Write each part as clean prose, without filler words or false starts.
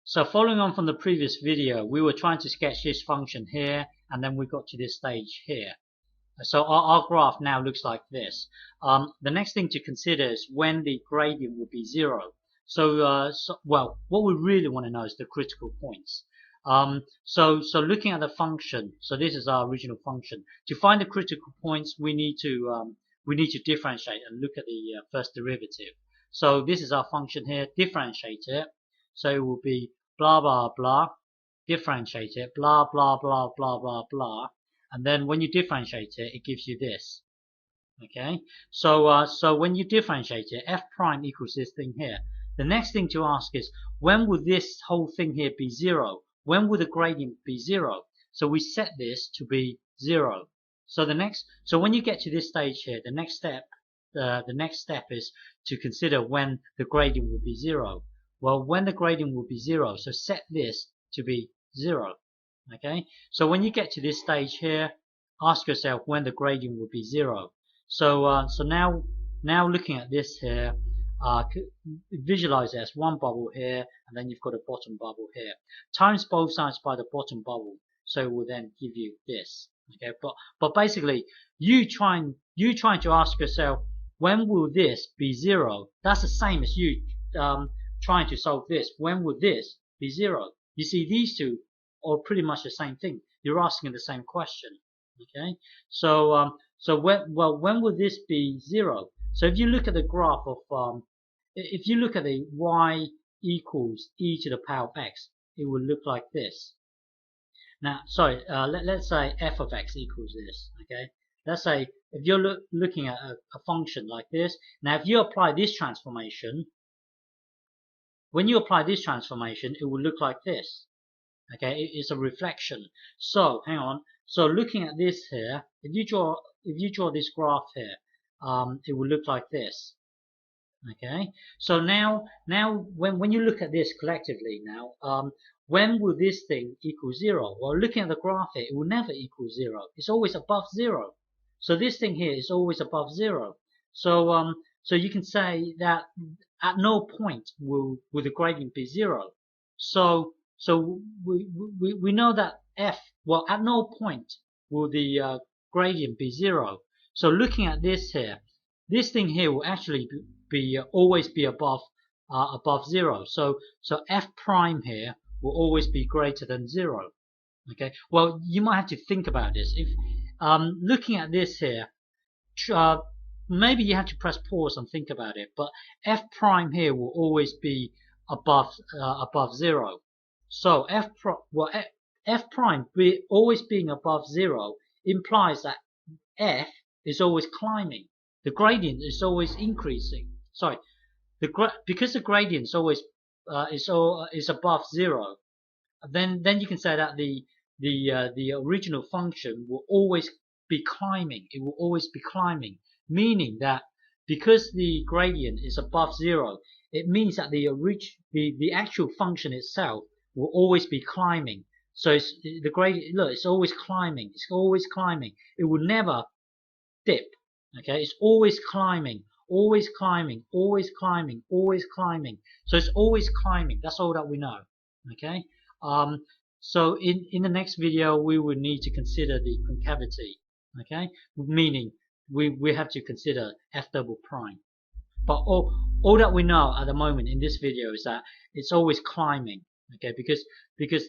So following on from the previous video, we were trying to sketch this function here, and then we got to this stage here. So our graph now looks like this. The next thing to consider is when the gradient will be zero. Well, what we really want to know is the critical points. So looking at the function, so this is our original function. To find the critical points, we need to differentiate and look at the first derivative. So this is our function here. Differentiate it. So it will be blah blah blah. Differentiate it. Blah blah blah blah blah blah. And then when you differentiate it, it gives you this. Okay, so when you differentiate it, f prime equals this thing here. The next thing to ask is, when will this whole thing here be zero? When will the gradient be zero? So we set this to be zero. So when you get to this stage here, the next step is to consider when the gradient will be zero. Well, when the gradient will be zero, so set this to be zero. Okay, so when you get to this stage here, ask yourself when the gradient will be zero. So now looking at this here, visualize it as one bubble here, and then you've got a bottom bubble here. Times both sides by the bottom bubble, so it will then give you this. Okay, but basically, you trying to ask yourself, when will this be zero? That's the same as you trying to solve this. When will this be zero? You see, these two are pretty much the same thing. You're asking the same question. Okay, so when will this be zero? So if you look at the graph of if you look at the y equals e to the power of x, it will look like this. Now, sorry, let's say f of x equals this. Okay, let's say if you're looking at a function like this. Now, if you apply this transformation, when you apply this transformation, it will look like this. Okay, it's a reflection. So hang on. So looking at this here, if you draw this graph here, it will look like this. Okay, so now when you look at this collectively now, when will this thing equal zero? Well, looking at the graph here, it will never equal zero. It's always above zero. So this thing here is always above zero. So you can say that at no point will the gradient be zero. So we know that well, at no point will the gradient be zero. So looking at this here, this thing here will actually always be above zero. So f prime here will always be greater than zero. Okay. Well, you might have to think about this. If looking at this here, maybe you have to press pause and think about it. But f prime here will always be above zero. So f prime always being above zero implies that f is always climbing. The gradient is always increasing. Sorry, because the gradient is always is above zero. Then you can say that the original function will always be climbing. It will always be climbing, meaning that because the gradient is above zero, it means that the actual function itself will always be climbing. So the gradient, look, it's always climbing. It's always climbing. It will never dip. Okay, it's always climbing, always climbing, always climbing, always climbing. So it's always climbing. That's all that we know. Okay. So in the next video, we will need to consider the concavity. Okay, meaning we have to consider f double prime. But all that we know at the moment in this video is that it's always climbing. Okay, because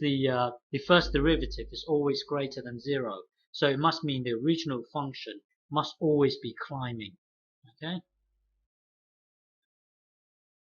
the first derivative is always greater than zero. So it must mean the original function must always be climbing. Okay.